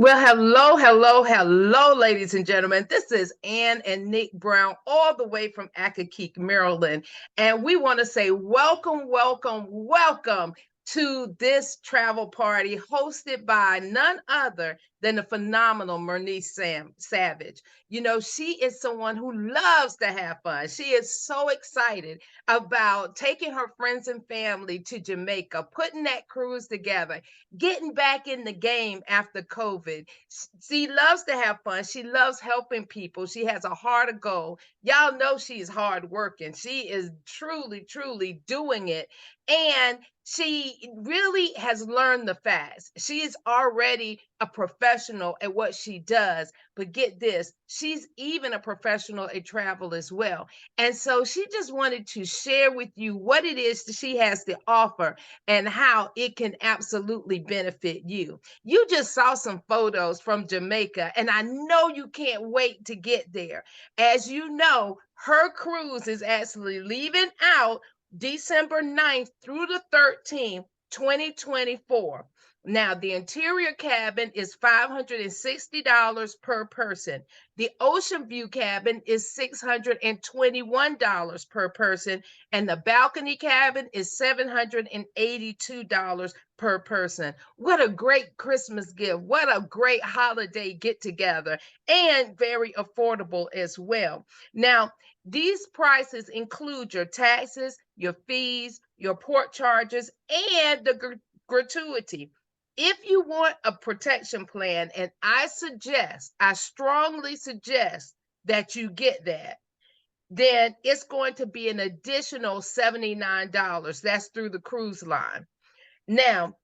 Well, hello, hello, hello, ladies and gentlemen. This is Ann and Nick Brown, all the way from Accokeek, Maryland. And we want to say welcome, welcome, welcome to this travel party hosted by none other than the phenomenal Mernice Savage. You know, she is someone who loves to have fun. She is so excited about taking her friends and family to Jamaica, putting that cruise together, getting back in the game after COVID. She loves to have fun. She loves helping people. She has a heart of gold. Y'all know she's hard working. She is truly, truly doing it. And she really has learned the facts. She is already a professional at what she does. But get this, she's even a professional at travel as well. And so she just wanted to share with you what it is that she has to offer and how it can absolutely benefit you. You just saw some photos from Jamaica, and I know you can't wait to get there. As you know, her cruise is actually leaving out December 9th through the 13th, 2024. Now, the interior cabin is $560 per person. The ocean view cabin is $621 per person, and the balcony cabin is $782 per person. What a great Christmas gift. What a great holiday get together, and very affordable as well. Now, these prices include your taxes, your fees, your port charges, and the gratuity. If you want a protection plan, and I strongly suggest that you get that, then it's going to be an additional $79. That's through the cruise line. Now,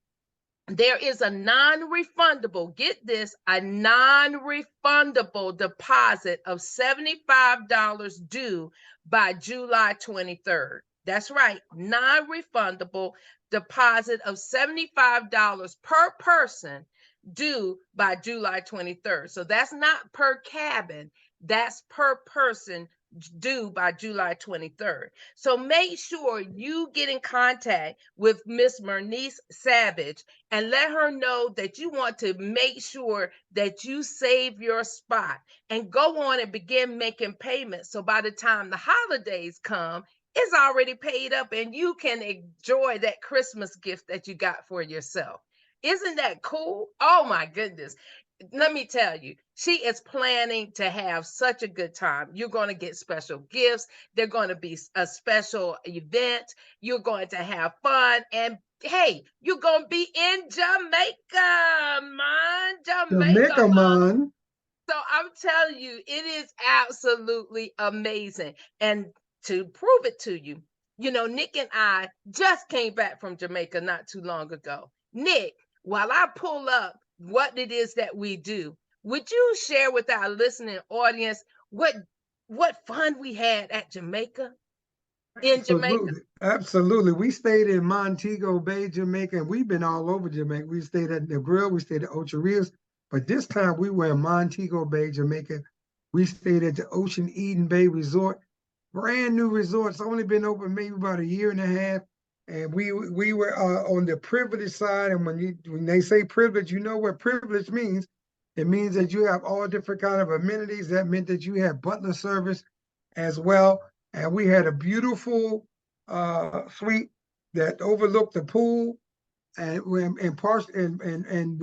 there is a non-refundable, get this, a non-refundable deposit of $75 due by July 23rd. That's right, non-refundable deposit of $75 per person due by July 23rd. So that's not per cabin, that's per person due by July 23rd. So make sure you get in contact with Miss Mernice Savage and let her know that you want to make sure that you save your spot and go on and begin making payments. So by the time the holidays come, it's already paid up and you can enjoy that Christmas gift that you got for yourself. Isn't that cool? Oh my goodness. Let me tell you, she is planning to have such a good time. You're going to get special gifts. They're going to be a special event. You're going to have fun. And hey, you're going to be in Jamaica, man. Jamaica, Jamaica, man. man. So I'm telling you, it is absolutely amazing. And to prove it to you, you know, Nick and I just came back from Jamaica not too long ago. Nick, while I pull up what it is that we do, would you share with our listening audience what fun we had at Jamaica in Jamaica? Absolutely. Absolutely. We stayed in Montego Bay, Jamaica, and we've been all over Jamaica. We stayed at the Grill, we stayed at Ocho Rios, but this time we were in Montego Bay, Jamaica. We stayed at the Ocean Eden Bay Resort, brand new resort. It's only been open maybe about a year and a half. And we were on the privileged side. And when they say privilege, you know what privilege means. It means that you have all different kind of amenities. That meant that you had butler service as well, and we had a beautiful suite that overlooked the pool, and we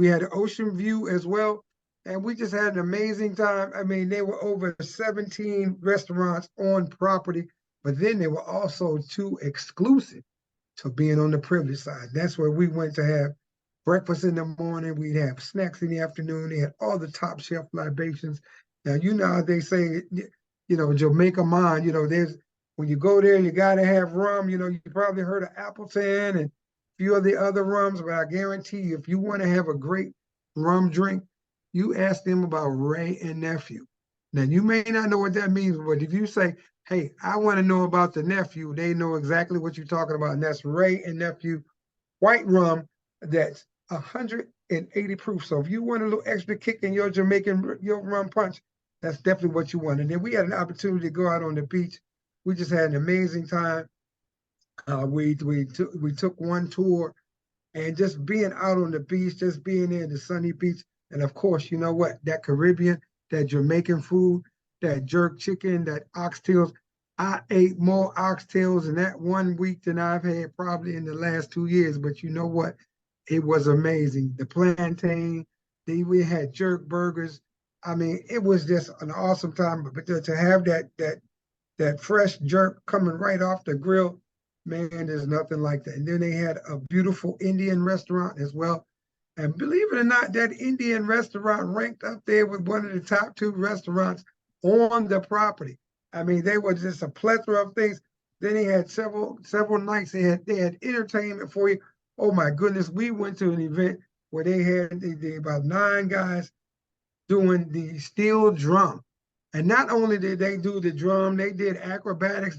had an ocean view as well. And we just had an amazing time. I mean, there were over 17 restaurants on property, but then there were also two exclusive to being on the privileged side. That's where we went to have breakfast in the morning. We'd have snacks in the afternoon. They had all the top shelf libations. Now, you know how they say, Jamaica mine, there's when you go there, you got to have rum. You probably heard of Appleton and a few of the other rums, but I guarantee you, if you want to have a great rum drink, you ask them about Ray and Nephew. Now, you may not know what that means, but if you say, hey, I want to know about the nephew, they know exactly what you're talking about. And that's Ray and Nephew white rum that's 180 proof. So if you want a little extra kick in your your rum punch, that's definitely what you want. And then we had an opportunity to go out on the beach. We just had an amazing time. We took one tour, and just being out on the beach, just being there in the sunny beach, And of course, you know what? That Caribbean, that Jamaican food, that jerk chicken, that oxtails. I ate more oxtails in that 1 week than I've had probably in the last 2 years. But you know what? It was amazing. The plantain, we had jerk burgers. I mean, it was just an awesome time. But to have that fresh jerk coming right off the grill, man, there's nothing like that. And then they had a beautiful Indian restaurant as well. And believe it or not, that Indian restaurant ranked up there with one of the top two restaurants on the property. I mean, they were just a plethora of things. Then they had several nights. They had entertainment for you. Oh my goodness, we went to an event where they about 9 guys doing the steel drum. And not only did they do the drum, they did acrobatics.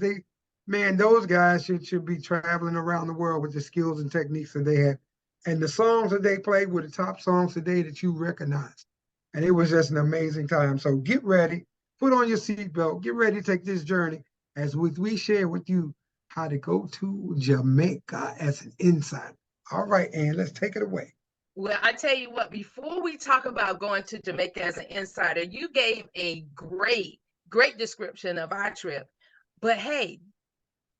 Man, those guys should be traveling around the world with the skills and techniques that they had. And the songs that they played were the top songs today that you recognize. And it was just an amazing time. So get ready, put on your seatbelt, get ready to take this journey as we share with you how to go to Jamaica as an insider. All right, Ann, let's take it away. Well, I tell you what, before we talk about going to Jamaica as an insider, you gave a great description of our trip. But hey,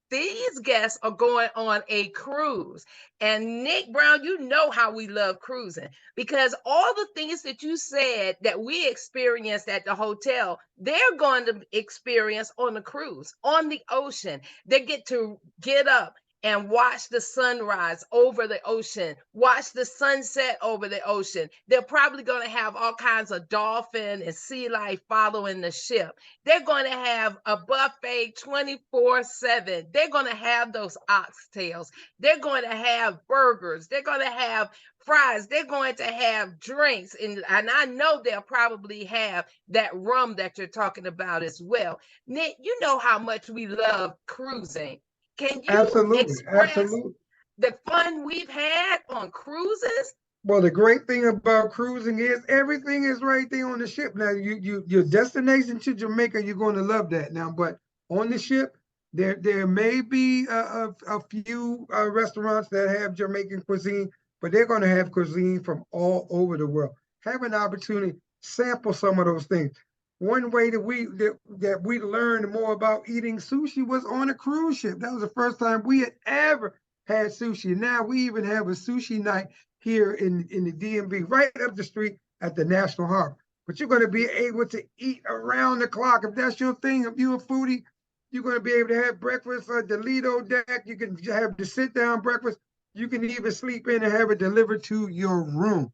these guests are going on a cruise. And Nick Brown, you know how we love cruising because all the things that you said that we experienced at the hotel, they're going to experience on the cruise, on the ocean. They get to get up and watch the sunrise over the ocean, watch the sunset over the ocean. They're probably going to have all kinds of dolphin and sea life following the ship. They're going to have a buffet 24/7. They're going to have those oxtails. They're going to have burgers. They're going to have fries. They're going to have drinks. And I know they'll probably have that rum that you're talking about as well. Nick, you know how much we love cruising. Can you Absolutely, express absolutely. the fun we've had on cruises? Well, the great thing about cruising is everything is right there on the ship. Now, your destination to Jamaica, you're going to love that now. But on the ship, there may be a few restaurants that have Jamaican cuisine, but they're going to have cuisine from all over the world. Have an opportunity, sample some of those things. One way that we learned more about eating sushi was on a cruise ship. That was the first time we had ever had sushi. Now we even have a sushi night here in the DMV, right up the street at the National Harbor. But you're going to be able to eat around the clock. If that's your thing, if you're a foodie, you're going to be able to have breakfast at the Lido deck. You can have the sit down breakfast. You can even sleep in and have it delivered to your room.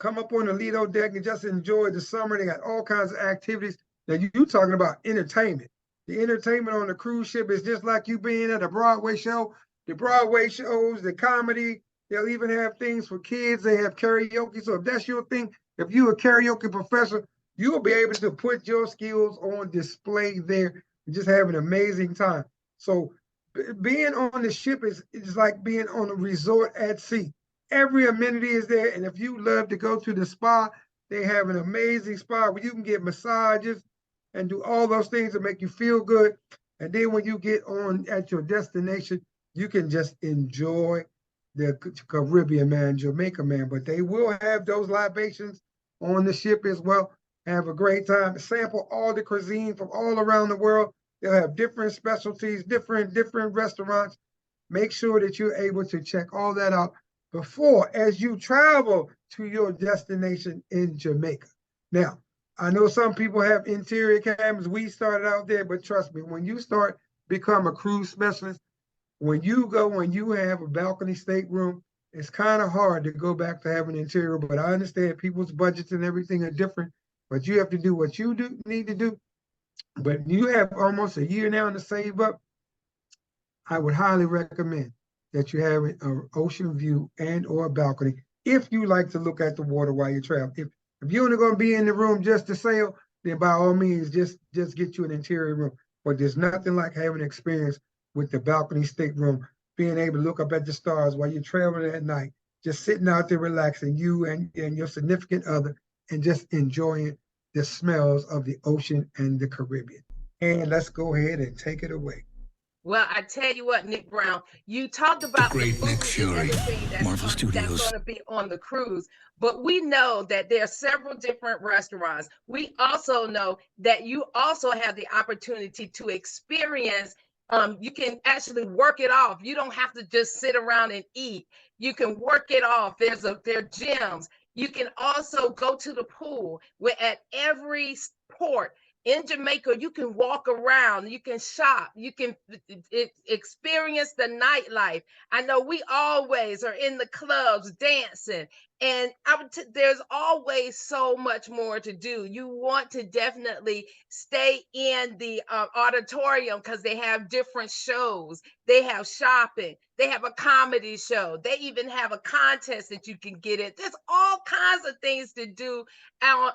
Come up on the Lido deck and just enjoy the summer. They got all kinds of activities. Now you talking about entertainment. The entertainment on the cruise ship is just like you being at a Broadway show. The Broadway shows, the comedy, they'll even have things for kids. They have karaoke. So if that's your thing, if you're a karaoke professor, you'll be able to put your skills on display there and just have an amazing time. So being on the ship is like being on a resort at sea. Every amenity is there. And if you love to go to the spa, they have an amazing spa where you can get massages and do all those things that make you feel good. And then when you get on at your destination, you can just enjoy the Caribbean, man, Jamaica, man. But they will have those libations on the ship as well. Have a great time. Sample all the cuisine from all around the world. They'll have different specialties, different restaurants. Make sure that you're able to check all that out before as you travel to your destination in Jamaica. Now, I know some people have interior cabins. We started out there, but trust me, when you start become a cruise specialist, when you have a balcony stateroom, it's kind of hard to go back to having an interior. But I understand people's budgets and everything are different. But you have to do what you need to do. But you have almost a year now to save up. I would highly recommend that you have an ocean view and or a balcony if you like to look at the water while you travel. If you're only going to be in the room just to sail, then by all means just get you an interior room. But there's nothing like having an experience with the balcony stateroom, being able to look up at the stars while you're traveling at night, just sitting out there relaxing, you and your significant other, and just enjoying the smells of the ocean and the Caribbean. And let's go ahead and take it away. Well, I tell you what, Nick Brown, you talked The about the great Nick food and Fury, everything Marvel that's Studios. going to be on the cruise, but we know that there are several different restaurants. We also know that you also have the opportunity to experience. You can actually work it off. You don't have to just sit around and eat. You can work it off. There are gyms. You can also go to the pool. Where at every port in Jamaica, you can walk around, you can shop, you can experience the nightlife. I know we always are in the clubs dancing, and there's always so much more to do. You want to definitely stay in the auditorium because they have different shows, they have shopping, they have a comedy show, they even have a contest that you can get in. There's all kinds of things to do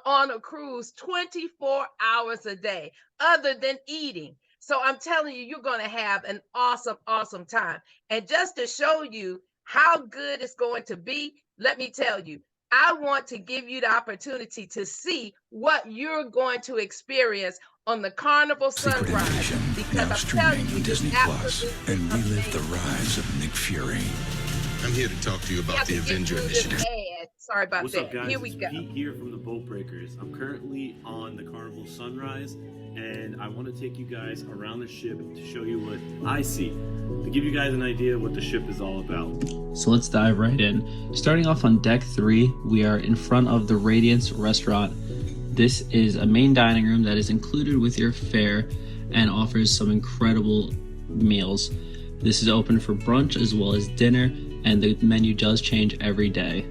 on a cruise 24 hours a day, other than eating. So I'm telling you, you're going to have an awesome, awesome time. And just to show you how good it's going to be, let me tell you, I want to give you the opportunity to see what you're going to experience on the Carnival Secret Sunrise. Invasion, Because now I'm telling streaming you, on it's Disney Plus, absolutely and relive the amazing. rise of Nick Fury. I'm here to talk to you about Have the to get Avenger through this Initiative. ad. Sorry about What's that. up, guys? Here we It's go. Pete here from the Boat Breakers. I'm currently on the Carnival Sunrise, and I want to take you guys around the ship to show you what I see, to give you guys an idea of what the ship is all about. So let's dive right in. Starting off on deck 3, we are in front of the Radiance restaurant. This is a main dining room that is included with your fare and offers some incredible meals. This is open for brunch as well as dinner, and the menu does change every day.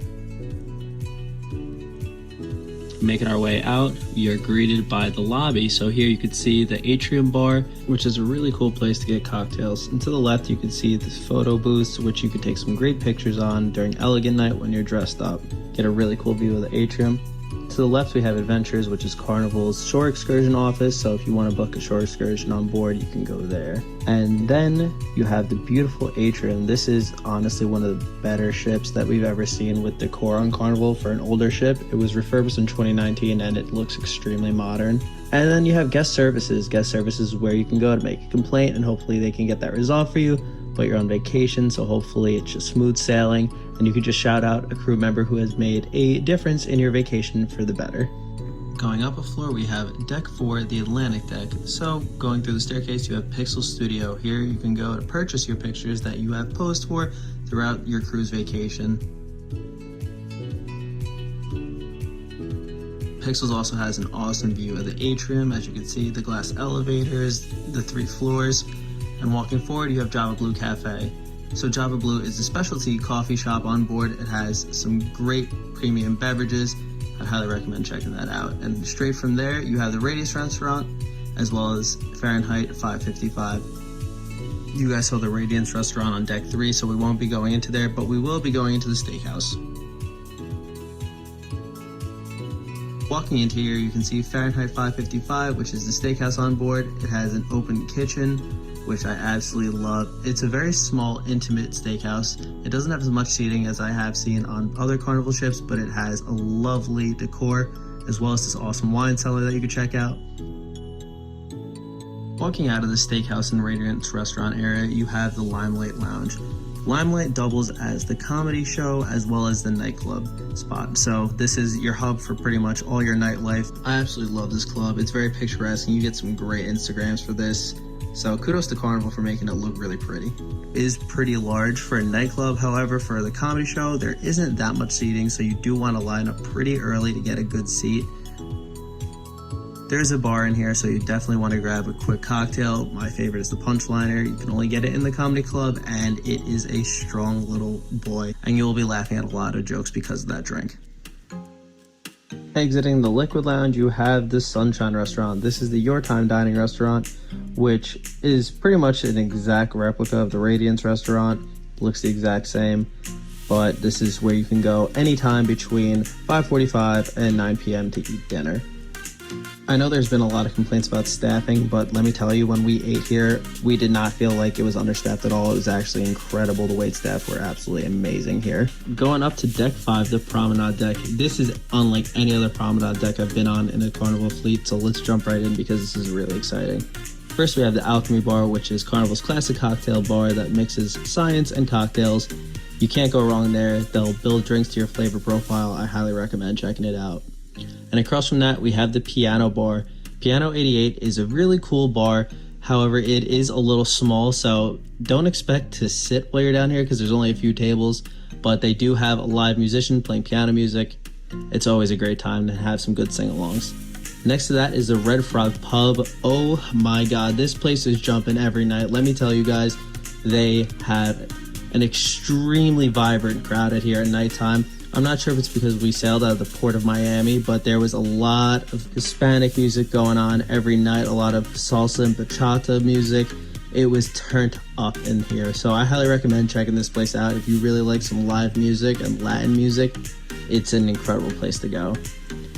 Making our way out, we are greeted by the lobby. So here you can see the atrium bar, which is a really cool place to get cocktails. And to the left, you can see this photo booth, which you can take some great pictures on during Elegant Night when you're dressed up. Get a really cool view of the atrium. To the left, we have Adventures, which is Carnival's shore excursion office. So if you want to book a shore excursion on board, you can go there. And then you have the beautiful atrium. This is honestly one of the better ships that we've ever seen with decor on Carnival for an older ship. It was refurbished in 2019 and it looks extremely modern. And then you have guest services. Guest services is where you can go to make a complaint and hopefully they can get that resolved for you. But you're on vacation, so hopefully it's just smooth sailing and you can just shout out a crew member who has made a difference in your vacation for the better. Going up a floor, we have deck 4, the Atlantic deck. So going through the staircase, you have Pixel Studio. Here you can go to purchase your pictures that you have posed for throughout your cruise vacation. Pixels also has an awesome view of the atrium. As you can see, the glass elevators, the 3 floors. And walking forward, you have Java Blue Cafe. So Java Blue is a specialty coffee shop on board. It has some great premium beverages. I highly recommend checking that out. And straight from there, you have the Radius restaurant, as well as Fahrenheit 555. You guys saw the Radiance restaurant on deck 3, so we won't be going into there, but we will be going into the steakhouse. Walking into here, you can see Fahrenheit 555, which is the steakhouse on board. It has an open kitchen, which I absolutely love. It's a very small, intimate steakhouse. It doesn't have as much seating as I have seen on other Carnival ships, but it has a lovely decor, as well as this awesome wine cellar that you can check out. Walking out of the steakhouse and Radiance restaurant area, you have the Limelight Lounge. Limelight doubles as the comedy show as well as the nightclub spot. So this is your hub for pretty much all your nightlife. I absolutely love this club. It's very picturesque and you get some great Instagrams for this. So kudos to Carnival for making it look really pretty. It is pretty large for a nightclub. However, for the comedy show, there isn't that much seating, so you do want to line up pretty early to get a good seat. There's a bar in here, so you definitely want to grab a quick cocktail. My favorite is the Punchliner. You can only get it in the comedy club, and it is a strong little boy, and you will be laughing at a lot of jokes because of that drink. Exiting the Liquid Lounge, you have the Sunshine Restaurant. This is the Your Time Dining restaurant, which is pretty much an exact replica of the Radiance restaurant. Looks the exact same, but this is where you can go anytime between 5:45 and 9 p.m. to eat dinner. I know there's been a lot of complaints about staffing, but let me tell you, when we ate here, we did not feel like it was understaffed at all. It was actually incredible. The wait staff were absolutely amazing here. Going up to deck 5, the promenade deck. This is unlike any other promenade deck I've been on in a Carnival fleet, so let's jump right in because this is really exciting. First, we have the Alchemy Bar, which is Carnival's classic cocktail bar that mixes science and cocktails. You can't go wrong there. They'll build drinks to your flavor profile. I highly recommend checking it out. And across from that, we have the Piano Bar. Piano 88 is a really cool bar. However, it is a little small, so don't expect to sit while you're down here because there's only a few tables. But they do have a live musician playing piano music. It's always a great time to have some good sing-alongs. Next to that is the Red Frog Pub. Oh my god, this place is jumping every night. Let me tell you guys, they have an extremely vibrant crowd out here at nighttime. I'm not sure if it's because we sailed out of the port of Miami, but there was a lot of Hispanic music going on every night, a lot of salsa and bachata music. It was turned up in here. So I highly recommend checking this place out. If you really like some live music and Latin music, it's an incredible place to go.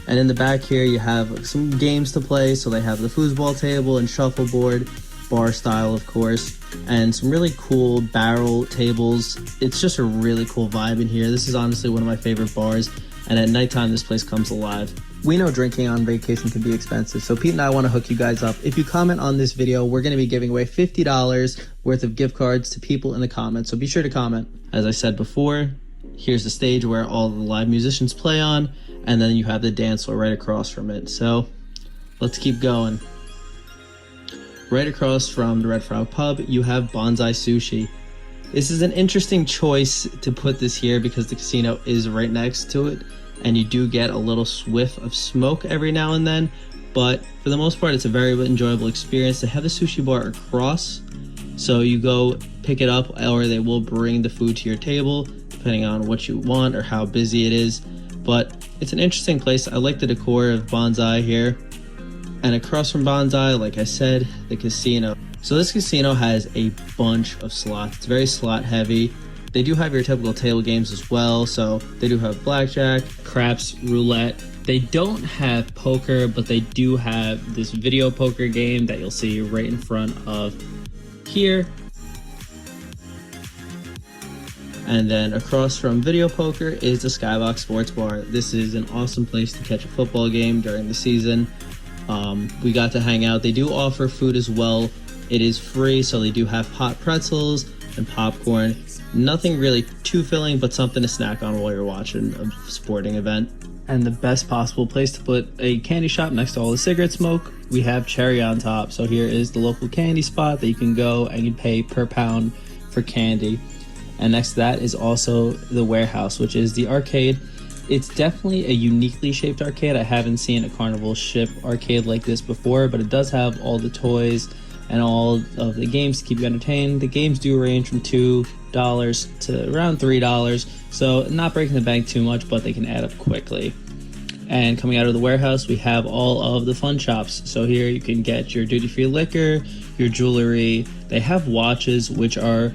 And in the back here, you have some games to play. So they have the foosball table and shuffleboard, bar style, of course, and some really cool barrel tables. It's just a really cool vibe in here. This is honestly one of my favorite bars. And at nighttime, this place comes alive. We know drinking on vacation can be expensive, so Pete and I want to hook you guys up. If you comment on this video, we're going to be giving away $50 worth of gift cards to people in the comments, so be sure to comment. As I said before, here's the stage where all the live musicians play on, and then you have the dance floor right across from it. So let's keep going. Right across from the Red Frog Pub, you have Bonsai Sushi. This is an interesting choice to put this here because the casino is right next to it, and you do get a little whiff of smoke every now and then, but for the most part, it's a very enjoyable experience. They have the sushi bar across, so you go pick it up, or they will bring the food to your table, depending on what you want or how busy it is. But it's an interesting place. I like the decor of Bonsai here. And across from Bonsai, like I said, the casino. So this casino has a bunch of slots. It's very slot heavy. They do have your typical table games as well. So they do have blackjack, craps, roulette. They don't have poker, but they do have this video poker game that you'll see right in front of here. And then across from video poker is the Skybox Sports Bar. This is an awesome place to catch a football game during the season. We got to hang out. They do offer food as well. It is free, so they do have hot pretzels and popcorn. Nothing really too filling, but something to snack on while you're watching a sporting event. And the best possible place to put a candy shop next to all the cigarette smoke, we have Cherry on Top. So here is the local candy spot that you can go and you pay per pound for candy. And next to that is also the Warehouse, which is the arcade. It's definitely a uniquely shaped arcade. I haven't seen a Carnival ship arcade like this before, but it does have all the toys and all of the games to keep you entertained. The games do range from $2 to around $3, so not breaking the bank too much, but they can add up quickly. And coming out of the Warehouse, we have all of the fun shops. So here you can get your duty-free liquor, your jewelry. They have watches, which are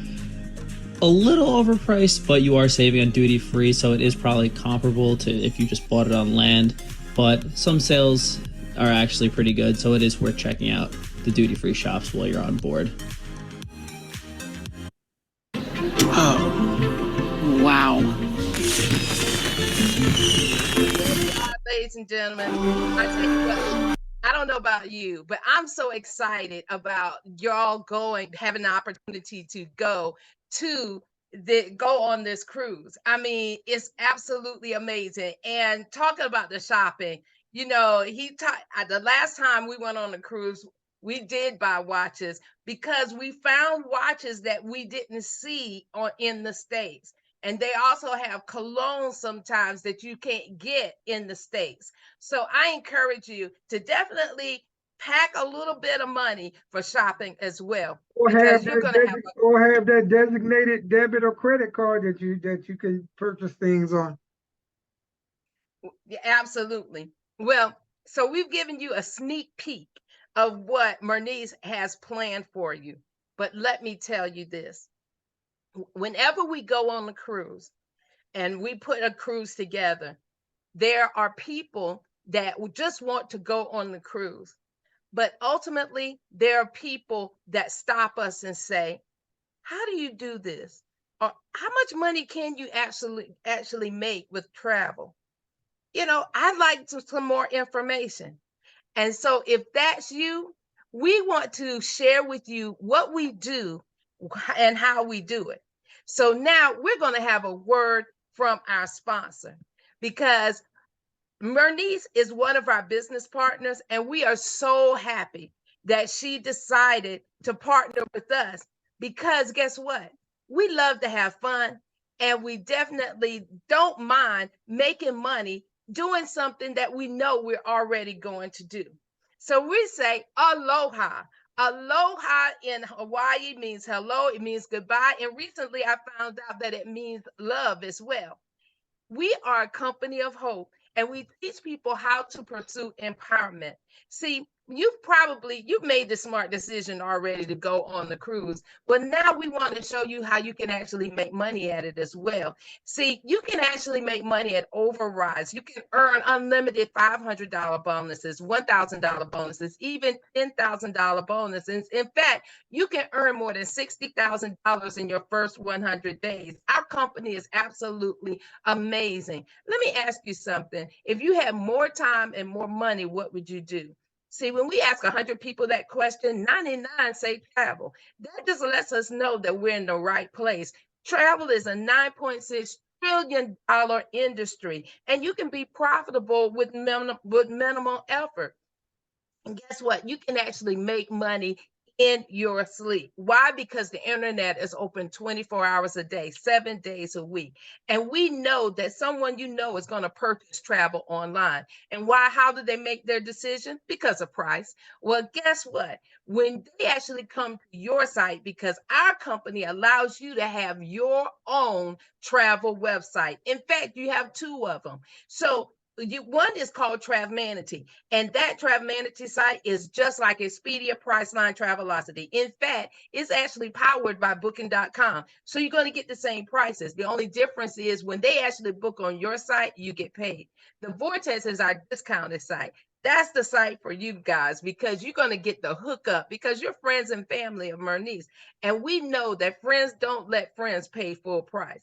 a little overpriced, but you are saving on duty-free, so it is probably comparable to if you just bought it on land. But some sales are actually pretty good, so it is worth checking out the duty-free shops while you're on board. Oh, wow. Ladies and gentlemen, I tell you what, I don't know about you, but I'm so excited about y'all having the opportunity to go on this cruise. I mean, it's absolutely amazing. And talking about the shopping, the last time we went on a cruise, we did buy watches because we found watches that we didn't see in the States. And they also have cologne sometimes that you can't get in the States. So I encourage you to definitely pack a little bit of money for shopping as well. Or Because have you're that, going to have or have that designated debit or credit card that you can purchase things on. Yeah, absolutely. Well, so we've given you a sneak peek of what Mernice has planned for you. But let me tell you this. Whenever we go on the cruise and we put a cruise together, there are people that just want to go on the cruise. But ultimately, there are people that stop us and say, how do you do this? Or how much money can you actually make with travel? I'd like some more information. And so if that's you, we want to share with you what we do and how we do it. So now we're going to have a word from our sponsor, because Mernice is one of our business partners, and we are so happy that she decided to partner with us, because guess what? We love to have fun, and we definitely don't mind making money doing something that we know we're already going to do. So we say aloha. Aloha in Hawaii means hello, it means goodbye. And recently I found out that it means love as well. We are a company of hope, and we teach people how to pursue empowerment. See, you've made the smart decision already to go on the cruise, but now we want to show you how you can actually make money at it as well. See, you can actually make money at overrides. You can earn unlimited $500 bonuses, $1,000 bonuses, even $10,000 bonuses. In fact, you can earn more than $60,000 in your first 100 days. Our company is absolutely amazing. Let me ask you something. If you had more time and more money, what would you do? See, when we ask 100 people that question, 99 say travel. That just lets us know that we're in the right place. Travel is a $9.6 trillion industry, and you can be profitable with minimal effort. And guess what? You can actually make money in your sleep. Why? Because the internet is open 24 hours a day, 7 days a week. And we know that someone you know is going to purchase travel online. And why? How do they make their decision? Because of price. Well, guess what? When they actually come to your site, because our company allows you to have your own travel website. In fact, you have two of them. So one is called Travmanity, and that Travmanity site is just like Expedia, Priceline, Travelocity. In fact, it's actually powered by Booking.com. So you're going to get the same prices. The only difference is when they actually book on your site, you get paid. The Vortex is our discounted site. That's the site for you guys, because you're going to get the hookup, because you're friends and family of Mernice. And we know that friends don't let friends pay full price.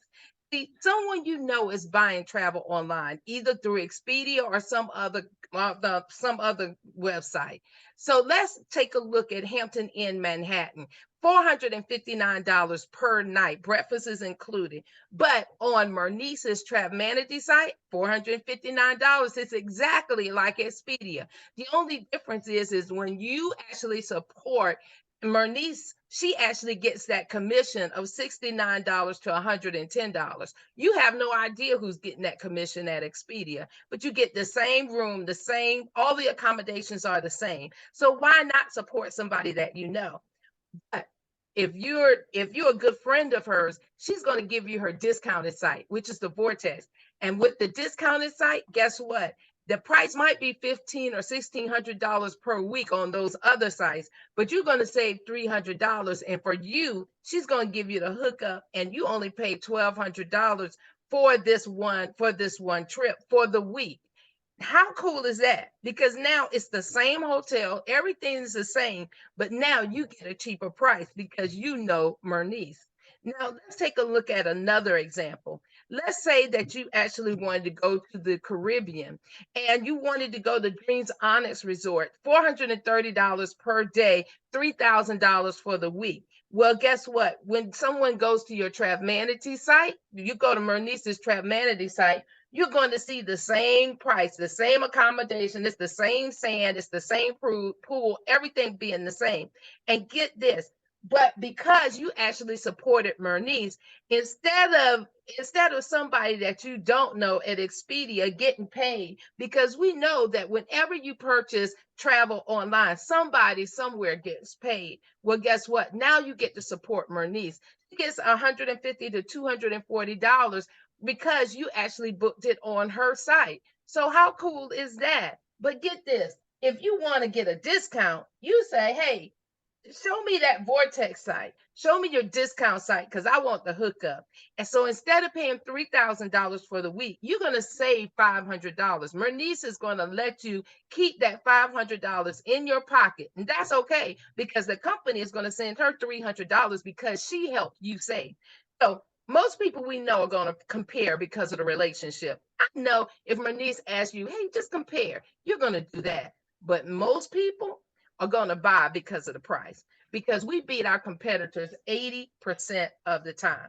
See, someone you know is buying travel online, either through Expedia or some other website. So let's take a look at Hampton Inn Manhattan. $459 per night. Breakfast is included. But on Mernice's Travmanity site, $459 is exactly like Expedia. The only difference is when you actually support Mernice, she actually gets that commission of $69 to $110. You have no idea who's getting that commission at Expedia, but you get the same room, all the accommodations are the same. So why not support somebody that you know? But if you're a good friend of hers, she's going to give you her discounted site, which is the Vortex. And with the discounted site, guess what? The price might be $1,500 or $1,600 per week on those other sites, but you're going to save $300. And for you, she's going to give you the hookup, and you only pay $1,200 for this one trip for the week. How cool is that? Because now it's the same hotel, everything is the same, but now you get a cheaper price because you know Mernice. Now let's take a look at another example. Let's say that you actually wanted to go to the Caribbean and you wanted to go to Dreams Onyx Resort, $430 per day, $3,000 for the week. Well, guess what? When someone goes to your Travmanity site, you go to Mernice's Travmanity site, you're going to see the same price, the same accommodation, it's the same sand, it's the same pool, everything being the same. And get this, but because you actually supported Mernice, instead of somebody that you don't know at Expedia getting paid, because we know that whenever you purchase travel online, somebody somewhere gets paid. Well, guess what? Now you get to support Mernice. She gets $150 to $240 because you actually booked it on her site. So how cool is that? But get this, if you want to get a discount, you say, hey, show me that Vortex site. Show me your discount site because I want the hookup. And so instead of paying $3,000 for the week, you're going to save $500. Mernice is going to let you keep that $500 in your pocket. And that's okay because the company is going to send her $300 because she helped you save. So most people we know are going to compare because of the relationship. I know if Mernice asks you, hey, just compare, you're going to do that. But most people are going to buy because of the price, because we beat our competitors 80% of the time.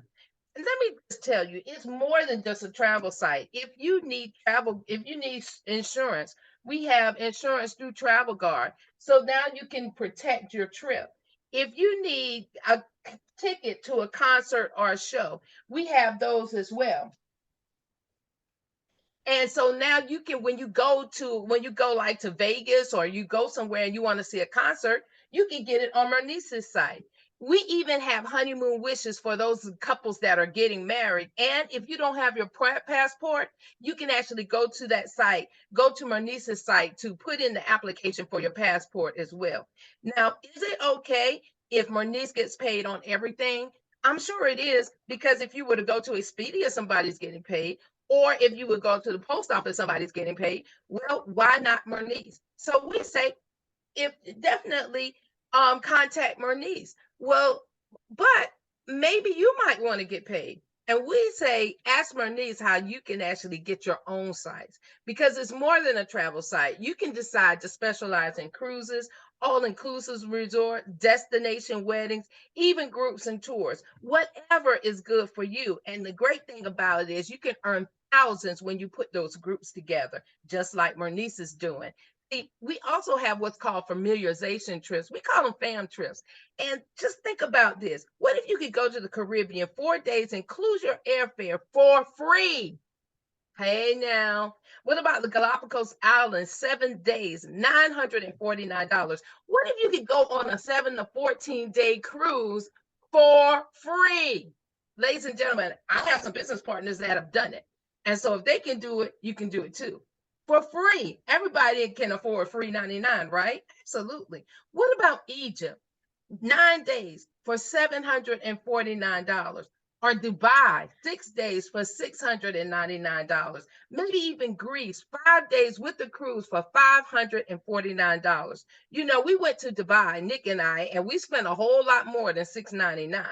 And let me just tell you, it's more than just a travel site. If you need insurance, we have insurance through Travel Guard. So now you can protect your trip. If you need a ticket to a concert or a show, we have those as well. And so now you can, when you go like to Vegas, or you go somewhere and you want to see a concert, you can get it on Mernice's site. We even have honeymoon wishes for those couples that are getting married. And if you don't have your passport, you can actually go to that site, go to Mernice's site to put in the application for your passport as well. Now, is it okay if Mernice gets paid on everything? I'm sure it is, because if you were to go to Expedia, somebody's getting paid. Or if you would go to the post office, somebody's getting paid. Well, why not Mernice? So we say, if definitely contact Mernice. Well, but maybe you might want to get paid. And we say, ask Mernice how you can actually get your own sites, because it's more than a travel site. You can decide to specialize in cruises, all-inclusive resort, destination weddings, even groups and tours, whatever is good for you. And the great thing about it is you can earn thousands when you put those groups together, just like Mernice is doing. We also have what's called familiarization trips. We call them fam trips. And just think about this. What if you could go to the Caribbean 4 days, include your airfare for free? Hey now, what about the Galapagos Islands, 7 days, $949? What if you could go on a 7 to 14-day cruise for free? Ladies and gentlemen, I have some business partners that have done it. And so if they can do it, you can do it too. For free. Everybody can afford free 99, right? Absolutely. What about Egypt? 9 days for $749. Or Dubai, 6 days for $699. Maybe even Greece, 5 days with the cruise for $549. You know, we went to Dubai, Nick and I, and we spent a whole lot more than $699.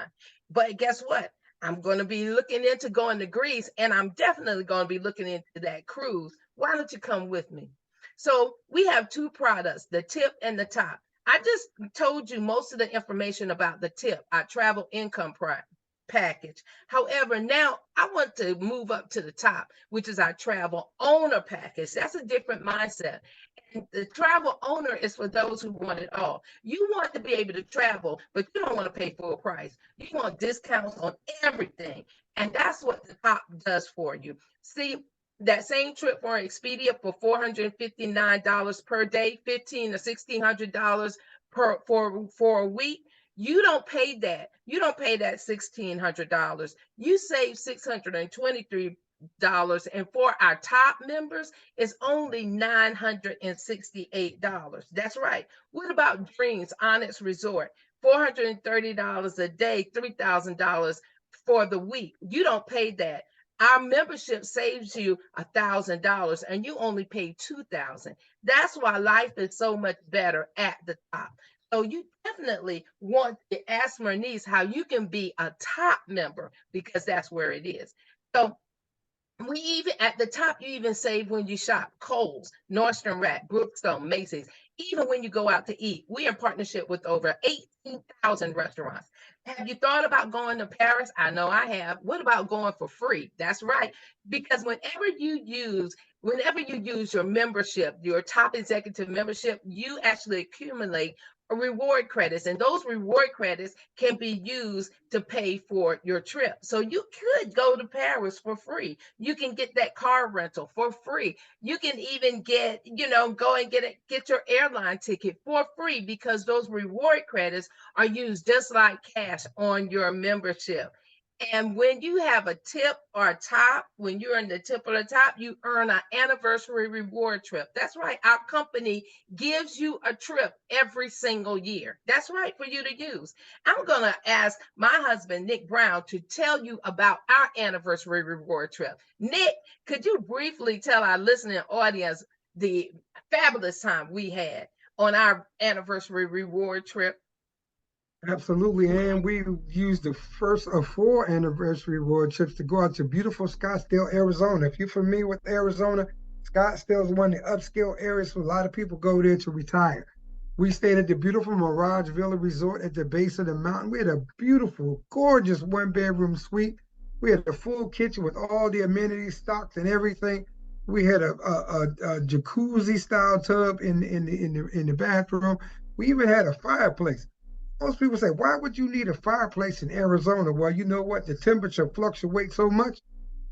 But guess what? I'm going to be looking into going to Greece, and I'm definitely going to be looking into that cruise. Why don't you come with me? So we have 2 products, the tip and the top. I just told you most of the information about the tip, our travel income package. However, now I want to move up to the top, which is our travel owner package. That's a different mindset. And the travel owner is for those who want it all. You want to be able to travel, but you don't want to pay full price. You want discounts on everything. And that's what the top does for you. See, that same trip for Expedia for $459 per day, $1,500 to $1,600 for a week. You don't pay that. You don't pay that $1,600. You save $623. And for our top members, it's only $968. That's right. What about Dreams Onyx Resort? $430 a day, $3,000 for the week. You don't pay that. Our membership saves you $1,000 and you only pay $2,000. That's why life is so much better at the top. So you definitely want to ask Mernice how you can be a top member, because that's where it is. So we even at the top, you even save when you shop Kohl's, Nordstrom Rack, Brookstone, Macy's. Even when you go out to eat, we're in partnership with over 18,000 restaurants. Have you thought about going to Paris? I know I have. What about going for free? That's right. Because whenever you use your membership, your top executive membership, you actually accumulate reward credits, and those reward credits can be used to pay for your trip. So you could go to Paris for free. You can get that car rental for free. You can even get, go and get your airline ticket for free, because those reward credits are used just like cash on your membership. And when you have a tip or a top, when you're in the tip or the top, you earn an anniversary reward trip. That's right. Our company gives you a trip every single year. That's right, for you to use. I'm going to ask my husband, Nick Brown, to tell you about our anniversary reward trip. Nick, could you briefly tell our listening audience the fabulous time we had on our anniversary reward trip? Absolutely. And we used the first of 4 anniversary road trips to go out to beautiful Scottsdale, Arizona. If you're familiar with Arizona, Scottsdale is one of the upscale areas, so a lot of people go there to retire. We stayed at the beautiful Mirage Villa Resort at the base of the mountain. We had a beautiful, gorgeous one-bedroom suite. We had a full kitchen with all the amenities stocked and everything. We had a jacuzzi style tub in the bathroom. We even had a fireplace. Most people say, why would you need a fireplace in Arizona? Well, you know what? The temperature fluctuates so much.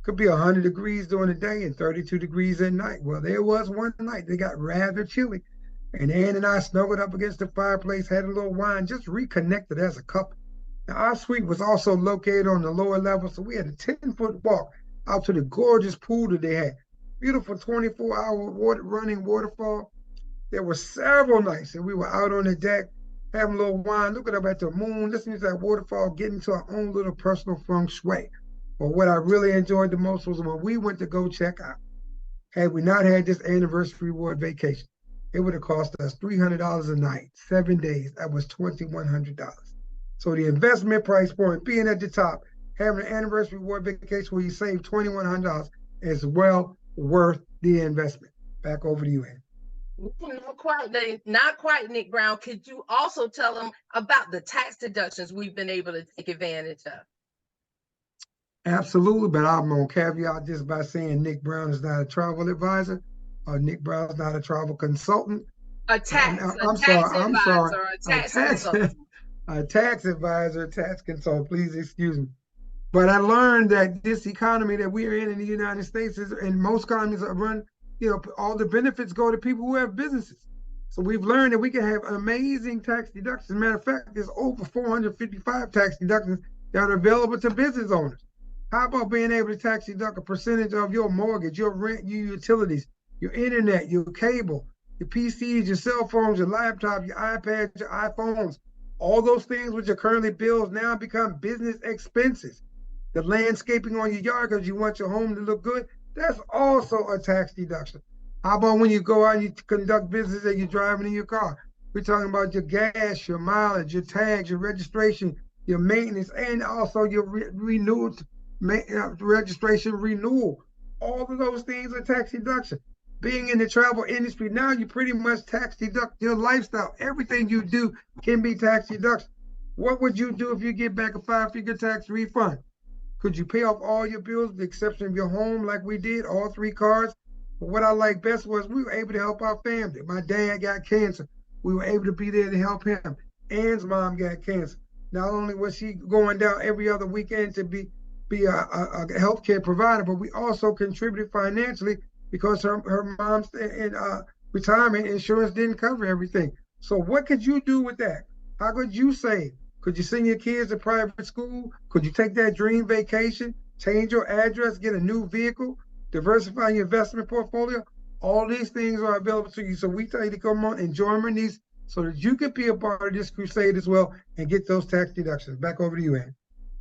Could be 100 degrees during the day and 32 degrees at night. Well, there was one night they got rather chilly. And Ann and I snuggled up against the fireplace, had a little wine, just reconnected as a couple. Now, our suite was also located on the lower level, so we had a 10-foot walk out to the gorgeous pool that they had. Beautiful 24-hour running waterfall. There were several nights that we were out on the deck, having a little wine, looking up at the moon, listening to that waterfall, getting to our own little personal feng shui. But what I really enjoyed the most was when we went to go check out. Had we not had this anniversary reward vacation, it would have cost us $300 a night, 7 days. That was $2,100. So the investment price point, being at the top, having an anniversary reward vacation where you save $2,100 is well worth the investment. Back over to you, Ann. Not quite, Nick Brown. Could you also tell them about the tax deductions we've been able to take advantage of? Absolutely, but I'm going to caveat this by saying Nick Brown is not a travel advisor, or Nick Brown is not a travel consultant. A tax consultant. A tax advisor, a tax consultant, please excuse me. But I learned that this economy that we are in the United States is, and most economies are run, all the benefits go to people who have businesses. So we've learned that we can have amazing tax deductions. As a matter of fact, there's over 455 tax deductions that are available to business owners. How about being able to tax deduct a percentage of your mortgage, your rent, your utilities, your internet, your cable, your PCs, your cell phones, your laptop, your iPads, your iPhones, all those things which are currently bills now become business expenses. The landscaping on your yard because you want your home to look good, that's also a tax deduction. How about when you go out and you conduct business and you're driving in your car? We're talking about your gas, your mileage, your tags, your registration, your maintenance, and also your renewed registration renewal. All of those things are tax deduction. Being in the travel industry now, you pretty much tax deduct your lifestyle. Everything you do can be tax deduction. What would you do if you get back a 5-figure tax refund? Could you pay off all your bills with the exception of your home like we did, all 3 cars? But what I liked best was we were able to help our family. My dad got cancer. We were able to be there to help him. Ann's mom got cancer. Not only was she going down every other weekend to be a healthcare provider, but we also contributed financially because her mom's in retirement insurance didn't cover everything. So what could you do with that? How could you save? Could you send your kids to private school? Could you take that dream vacation, change your address, get a new vehicle, diversify your investment portfolio? All these things are available to you. So we tell you to come on and join Mernice so that you can be a part of this crusade as well and get those tax deductions. Back over to you, Ann.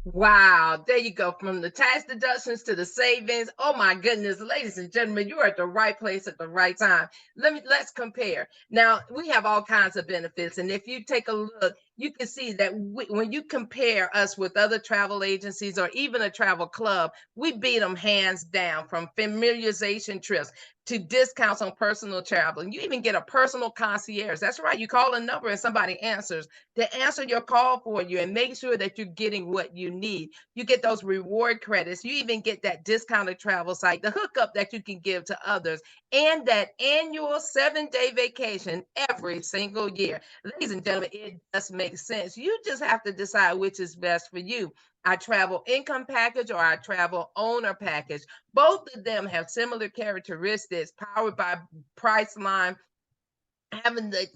Wow, there you go. From the tax deductions to the savings. Oh my goodness, ladies and gentlemen, you're at the right place at the right time. Let's compare. Now, we have all kinds of benefits, and if you take a look, you can see that when you compare us with other travel agencies or even a travel club, we beat them hands down, from familiarization trips to discounts on personal travel. And you even get a personal concierge. That's right. You call a number and somebody answers to answer your call for you and make sure that you're getting what you need. You get those reward credits. You even get that discounted travel site, the hookup that you can give to others, and that annual 7-day vacation every single year. Ladies and gentlemen, it just makes sense. You just have to decide which is best for you. Our travel income package or our travel owner package. Both of them have similar characteristics, powered by Priceline,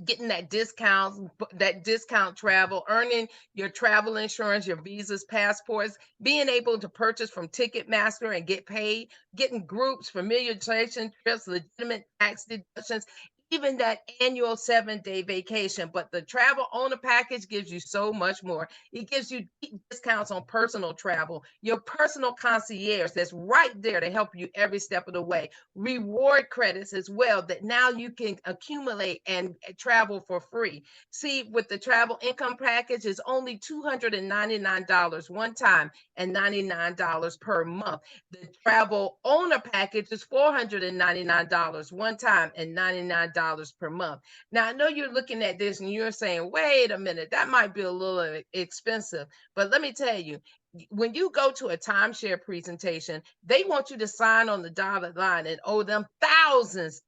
getting that discount travel, earning your travel insurance, your visas, passports, being able to purchase from Ticketmaster and get paid, getting groups, familiarization trips, legitimate tax deductions, even that annual 7-day vacation. But the travel owner package gives you so much more. It gives you deep discounts on personal travel, your personal concierge that's right there to help you every step of the way, reward credits as well that now you can accumulate and travel for free. See, with the travel income package, it's only $299 one time and $99 per month. The travel owner package is $499 one time and $99 $2,500 per month. Now, I know you're looking at this and you're saying, wait a minute, that might be a little expensive. But let me tell you, when you go to a timeshare presentation, they want you to sign on the dotted line and owe them thousands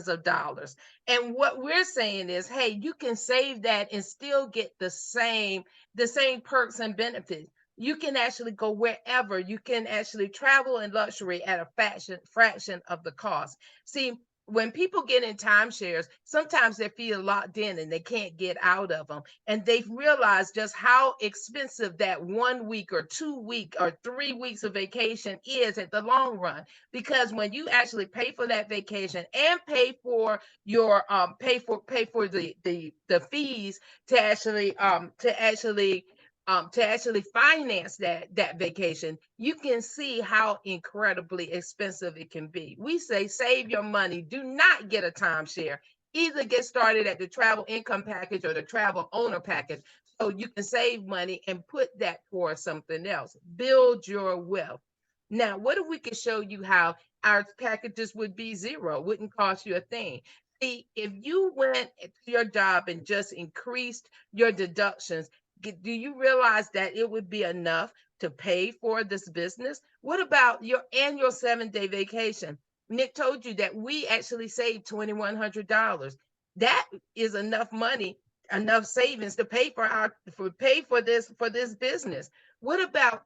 of dollars. And what we're saying is, hey, you can save that and still get the same perks and benefits. You can actually go wherever. You can actually travel in luxury at a fraction of the cost. See, when people get in timeshares, sometimes they feel locked in and they can't get out of them. And they've realized just how expensive that 1 week or 2 week or 3 weeks of vacation is at the long run. Because when you actually pay for that vacation and pay for your pay for the fees to actually finance that vacation, you can see how incredibly expensive it can be. We say save your money. Do not get a timeshare. Either get started at the travel income package or the travel owner package so you can save money and put that towards something else. Build your wealth. Now, what if we could show you how our packages would be zero, wouldn't cost you a thing? See, if you went to your job and just increased your deductions, do you realize that it would be enough to pay for this business? What about your annual 7-day vacation? Nick told you that we actually saved $2,100. That is enough money, enough savings to pay for this business. What about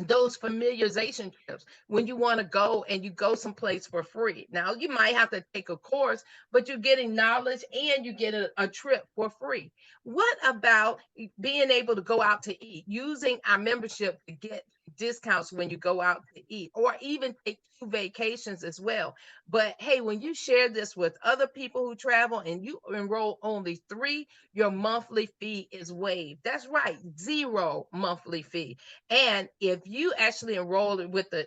those familiarization trips when you want to go and you go someplace for free? Now, you might have to take a course, but you're getting knowledge and you get a trip for free. What about being able to go out to eat, using our membership to get discounts when you go out to eat, or even take 2 vacations as well? But hey, when you share this with other people who travel and you enroll only 3, your monthly fee is waived. That's right, 0 monthly fee. And if you actually enroll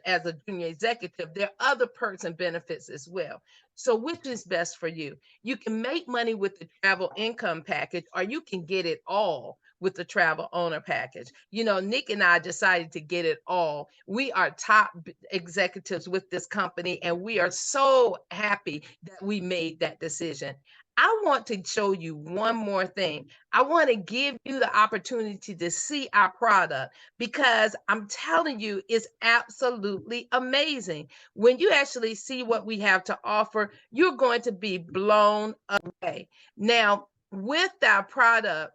as a junior executive, there are other perks and benefits as well. So which is best for you? You can make money with the travel income package, or you can get it all with the travel owner package. You know, Nick and I decided to get it all. We are top executives with this company, and we are so happy that we made that decision. I want to show you one more thing. I want to give you the opportunity to see our product, because I'm telling you, it's absolutely amazing. When you actually see what we have to offer, you're going to be blown away. Now, with our product,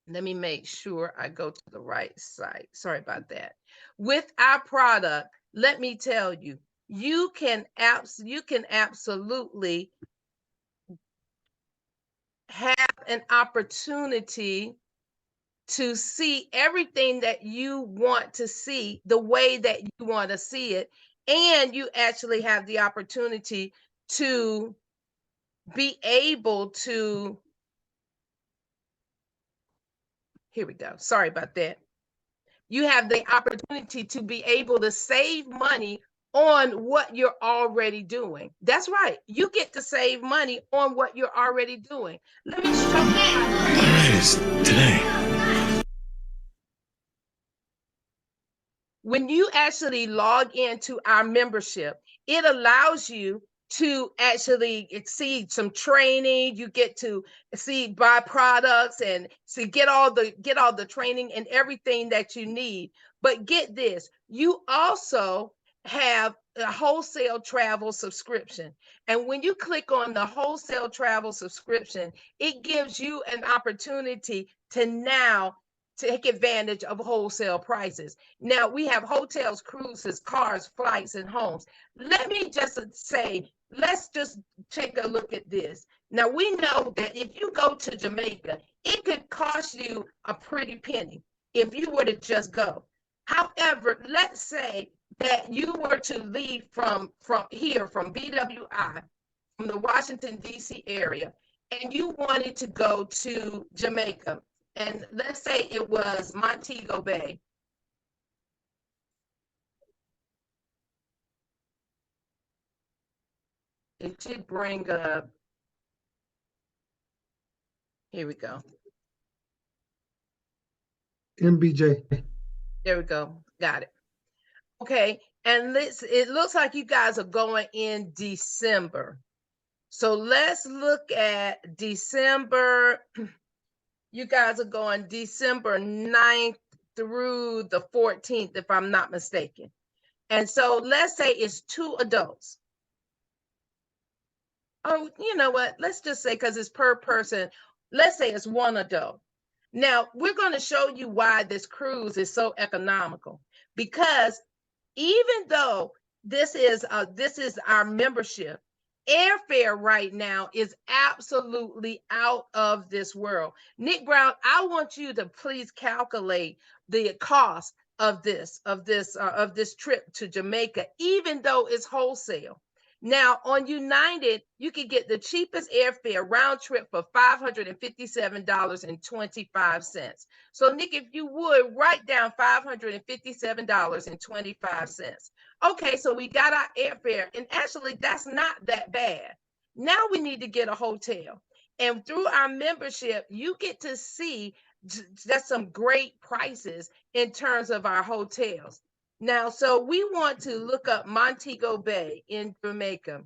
let me make sure I go to the right site. Sorry about that. With our product, let me tell you, you can absolutely have an opportunity to see everything that you want to see the way that you want to see it. And you actually have the opportunity to be able to, here we go. Sorry about that. You have the opportunity to be able to save money on what you're already doing. That's right. You get to save money on what you're already doing. Let me show you. All right, it's today. When you actually log into our membership, it allows you to actually see some training. You get to see buy products and see get all the training and everything that you need. But get this, you also have a wholesale travel subscription. And when you click on the wholesale travel subscription, it gives you an opportunity to now take advantage of wholesale prices. Now, we have hotels, cruises, cars, flights, and homes. Let me just say, let's just take a look at this. Now, we know that if you go to Jamaica, it could cost you a pretty penny if you were to just go. However, let's say that you were to leave from here, from BWI, from the Washington, D.C. area, and you wanted to go to Jamaica. And let's say it was Montego Bay. It should bring up, here we go. MBJ. There we go. Got it. Okay. And it looks like you guys are going in December. So let's look at December. You guys are going December 9th through the 14th, if I'm not mistaken. And so let's say it's 2 adults. Oh, you know what? Let's just say, because it's per person, let's say it's 1 adult. Now, we're going to show you why this cruise is so economical, because even though this is our membership, airfare right now is absolutely out of this world. Nick Brown, I want you to please calculate the cost of this trip to Jamaica, even though it's wholesale. Now, on United, you can get the cheapest airfare round trip for $557.25. So, Nick, if you would write down $557.25. Okay, so we got our airfare, and actually, that's not that bad. Now we need to get a hotel. And through our membership, you get to see just some great prices in terms of our hotels. Now, so we want to look up Montego Bay in Jamaica.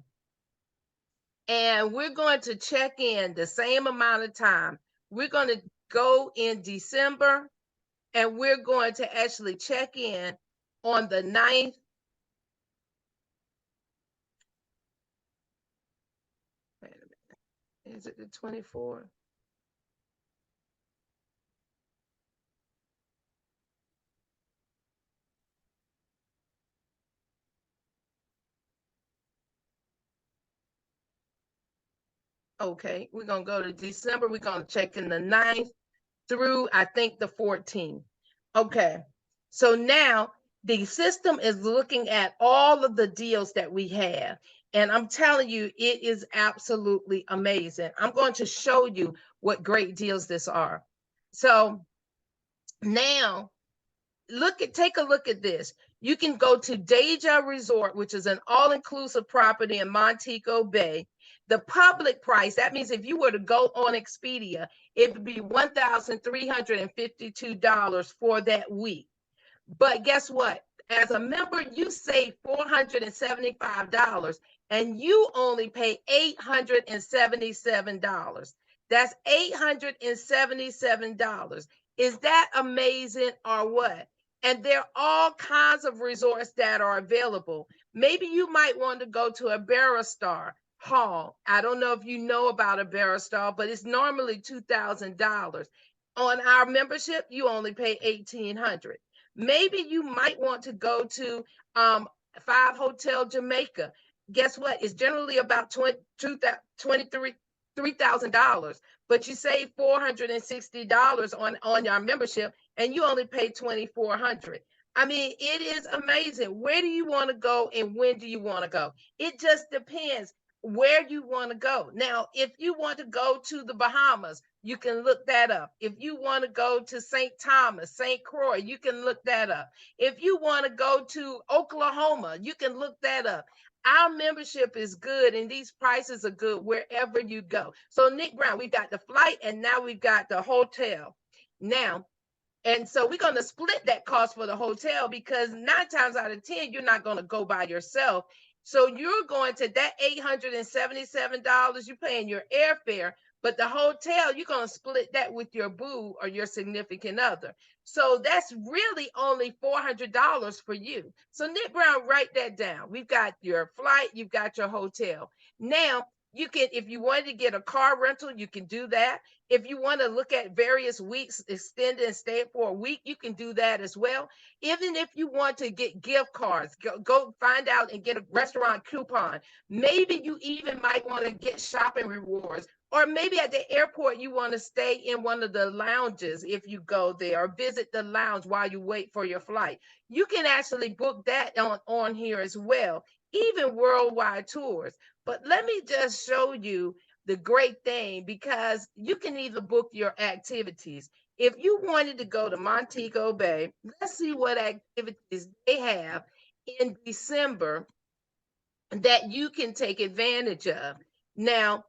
And we're going to check in the same amount of time. We're going to go in December, and we're going to actually check in on the 9th. Wait a minute. Is it the 24th? Okay, we're going to go to December. We're going to check in the 9th through, I think, the 14th. Okay, so now the system is looking at all of the deals that we have. And I'm telling you, it is absolutely amazing. I'm going to show you what great deals this are. So now take a look at this. You can go to Deja Resort, which is an all-inclusive property in Montego Bay. The public price, that means if you were to go on Expedia, it would be $1,352 for that week. But guess what? As a member, you save $475 and you only pay $877. That's $877. Is that amazing or what? And there are all kinds of resorts that are available. Maybe you might want to go to a Iberostar Hall. I don't know if you know about a Iberostar, but it's normally $2,000. On our membership, you only pay $1,800. Maybe you might want to go to 5 Hotel Jamaica. Guess what? It's generally about $3,000, but you save $460 on your membership, and you only pay $2,400. I mean, it is amazing. Where do you want to go, and when do you want to go? It just depends where you want to go. Now, if you want to go to the Bahamas, you can look that up. If you want to go to St. Thomas, St. Croix, you can look that up. If you want to go to Oklahoma, you can look that up. Our membership is good, and these prices are good wherever you go. So, Nick Brown, we've got the flight, and now we've got the hotel. Now, and so we're going to split that cost for the hotel, because 9 times out of 10, you're not going to go by yourself. So you're going to that $877, you're paying your airfare, but the hotel, you're going to split that with your boo or your significant other. So that's really only $400 for you. So Nick Brown, write that down. We've got your flight, you've got your hotel. Now, you can, if you wanted to get a car rental, you can do that. If you want to look at various weeks, extend and stay for a week, you can do that as well. Even if you want to get gift cards, go find out and get a restaurant coupon. Maybe you even might want to get shopping rewards. Or maybe at the airport, you want to stay in one of the lounges if you go there, or visit the lounge while you wait for your flight. You can actually book that on here as well, even worldwide tours. But let me just show you the great thing, because you can even book your activities. If you wanted to go to Montego Bay, let's see what activities they have in December that you can take advantage of. Now,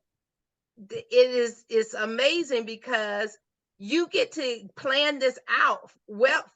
it's amazing, because you get to plan this out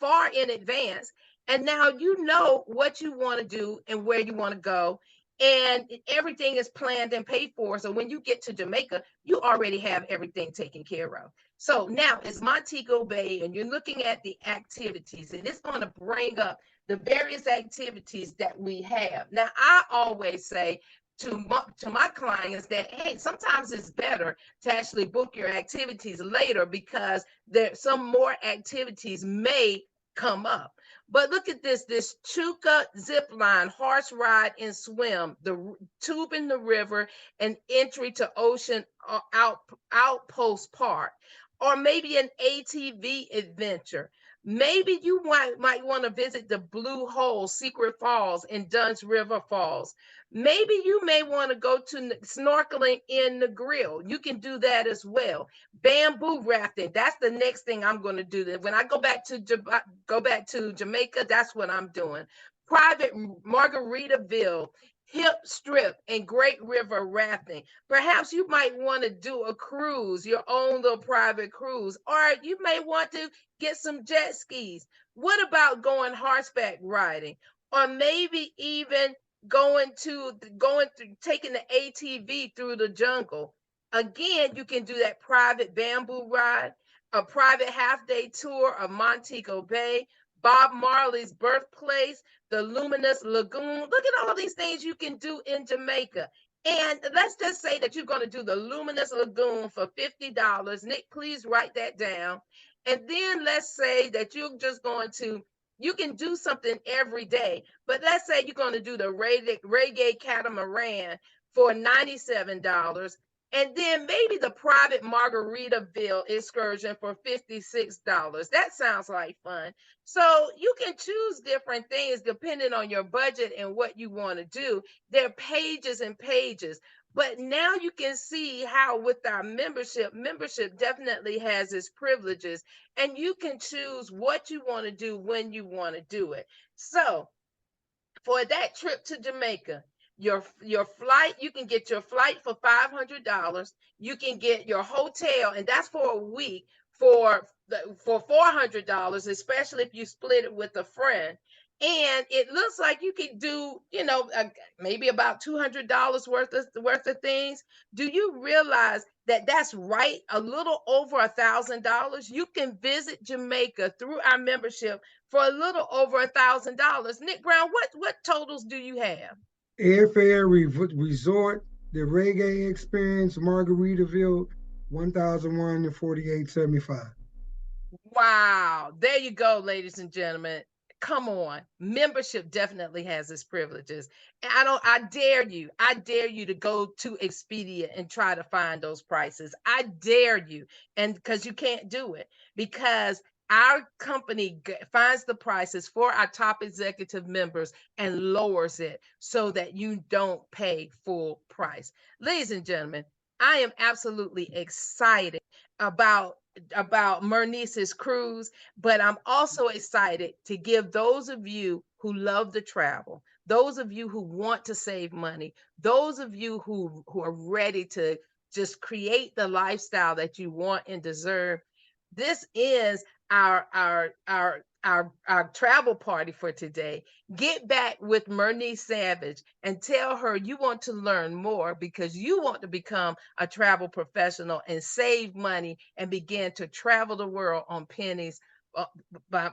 far in advance, and now you know what you want to do and where you want to go. and everything is planned and paid for. So when you get to Jamaica, you already have everything taken care of. So now it's Montego Bay, and you're looking at the activities, and it's going to bring up the various activities that we have. Now, I always say to my clients that, hey, sometimes it's better to actually book your activities later because there some more activities may come up. But look at this Chuka zip line, horse ride and swim, the tube in the river, and entry to Ocean Outpost Park, or maybe an ATV adventure. Maybe you might want to visit the Blue Hole Secret Falls in Dunn's River Falls. Maybe you may want to go to snorkeling in the grill. You can do that as well. Bamboo rafting. That's the next thing I'm going to do. When I go back to Jamaica, that's what I'm doing. Private Margaritaville, Hip Strip, and Great River rafting. Perhaps you might want to do a cruise, your own little private cruise, or you may want to get some jet skis. What about going horseback riding? Or maybe even going through taking the ATV through the jungle. Again, you can do that private bamboo ride, a private half-day tour of Montego Bay, Bob Marley's birthplace, the Luminous Lagoon. Look at all these things you can do in Jamaica. And let's just say that you're going to do the Luminous Lagoon for $50. Nick, please write that down. And then let's say that you're just going to, you can do something every day, but let's say you're going to do the reggae catamaran for $97. And then maybe the private Margaritaville excursion for $56. That sounds like fun. So you can choose different things depending on your budget and what you want to do. There are pages and pages. But now you can see how with our membership definitely has its privileges, and you can choose what you want to do when you want to do it. So for that trip to Jamaica, your flight, you can get your flight for $500. You can get your hotel, and that's for a week for $400, especially if you split it with a friend. And it looks like you could do, maybe about $200 worth of things. Do you realize that that's right a little over $1,000? You can visit Jamaica through our membership for a little over $1,000. Nick Brown, what totals do you have? Airfare, resort, the reggae experience, Margaritaville, 1,148.75. Wow, there you go, ladies and gentlemen. Come on. Membership definitely has its privileges. And I dare you to go to Expedia and try to find those prices. I dare you. And because you can't do it, because our company finds the prices for our top executive members and lowers it so that you don't pay full price. Ladies and gentlemen, I am absolutely excited about Mernice's cruise, but I'm also excited to give those of you who love to travel, those of you who want to save money, those of you who are ready to just create the lifestyle that you want and deserve. This is our travel party for today. Get back with Mernice Savage and tell her you want to learn more because you want to become a travel professional and save money and begin to travel the world on pennies, by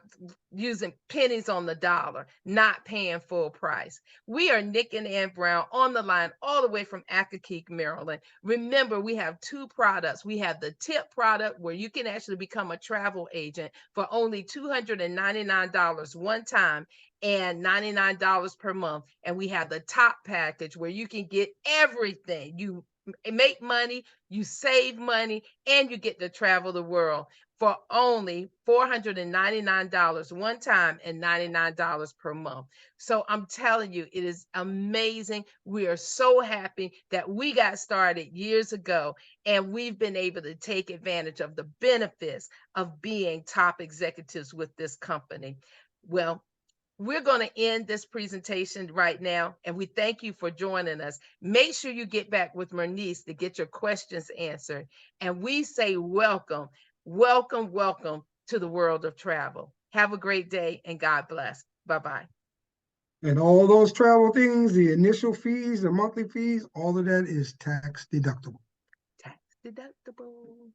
using pennies on the dollar, not paying full price. We are Nick and Ann Brown on the line all the way from Accokeek, Maryland. Remember, we have two products. We have the tip product where you can actually become a travel agent for only $299 one time and $99 per month. And we have the top package where you can get everything. You make money, you save money, and you get to travel the world for only $499 one time and $99 per month. So I'm telling you, it is amazing. We are so happy that we got started years ago and we've been able to take advantage of the benefits of being top executives with this company. Well, we're going to end this presentation right now, and we thank you for joining us. Make sure you get back with Mernice to get your questions answered. And we say welcome, welcome, welcome to the world of travel. Have a great day, and God bless. Bye-bye. And all those travel things, the initial fees, the monthly fees, all of that is tax deductible. Tax deductible.